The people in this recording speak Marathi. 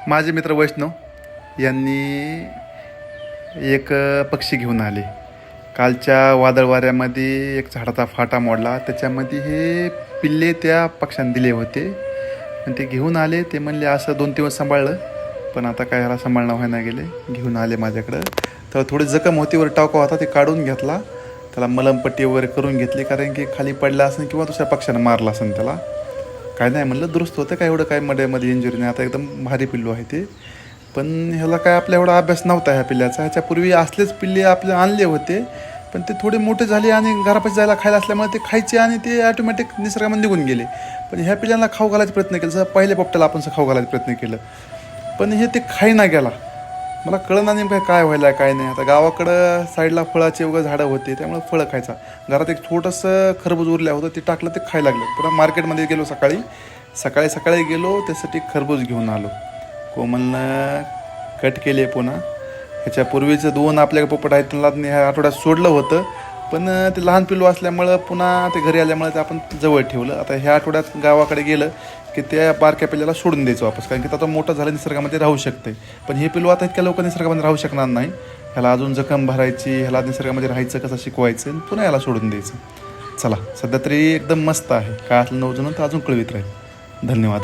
माझे मित्र वैष्णव यांनी एक पक्षी घेऊन आले. कालच्या वादळ वाऱ्यामध्ये एक झाडाचा फाटा मोडला, त्याच्यामध्ये हे पिल्ले त्या पक्ष्यांनी दिले होते. पण ते घेऊन आले. ते म्हणले असं 2 दिवस सांभाळलं, पण आता काय ह्याला सांभाळणं व्हायला गेले. घेऊन आले माझ्याकडं. तर थोडी जखम होती, वर टाका होता, ते काढून घेतला. त्याला मलमपट्टी वगैरे करून घेतली, कारण की खाली पडला असेल किंवा दुसऱ्या पक्ष्यानं मारला असेल त्याला. काय नाही म्हणलं, दुरुस्त होतं, काय एवढं काय मध्ये इंजुरी नाही. आता एकदम भारी पिल्लू आहे ते. पण ह्याला काय आपल्या एवढा अभ्यास नव्हता ह्या पिल्ल्याचा. ह्याच्यापूर्वी असलेच पिल्ले आपले आणले होते, पण ते थोडे मोठे झाले आणि घरापाशी जायला खायला असल्यामुळे ते खायचे आणि ते ऑटोमॅटिक निसर्गामध्ये निघून गेले. पण ह्या पिल्ल्यांना खाऊ घालायचा प्रयत्न केला, जसं पहिल्या पोपट्याला आपण खाऊ घालायचा प्रयत्न केलं, पण हे ते खाईना गेला. मला कळना नेमकं काय व्हायला काय नाही. आता गावाकडं साईडला फळाचे वगैरे झाडं होते, त्यामुळे फळं खायचा. घरात एक छोटंसं खरबूज उरलं होतं, ते टाकलं, ते खायला लागलं. पुन्हा मार्केटमध्ये गेलो, सकाळी गेलो, त्यासाठी खरबूज घेऊन आलो. कोमलनं कट केले. पुन्हा ह्याच्यापूर्वीचं 2 आपल्याकडे पोपट आहेत, त्यांना ह्या आठवड्यात सोडलं होतं, पण ते लहान पिल्लू असल्यामुळं पुन्हा ते घरी आल्यामुळे ते आपण जवळ ठेवलं. आता ह्या आठवड्यात गावाकडे गेलं की त्या बारक्या पिल्ल्याला सोडून द्यायचं वापस, कारण की आता मोठं झालं, निसर्गामध्ये राहू शकते. पण हे पिल्लू आता इतक्या लवकर निसर्गामध्ये राहू शकणार नाही. ह्याला अजून जखम भरायची, ह्याला निसर्गामध्ये राहायचं कसं शिकवायचं, पुन्हा याला सोडून द्यायचं. चला, सध्या तरी एकदम मस्त आहे. काय असलं नवजून तर अजून कळवित राहील. धन्यवाद.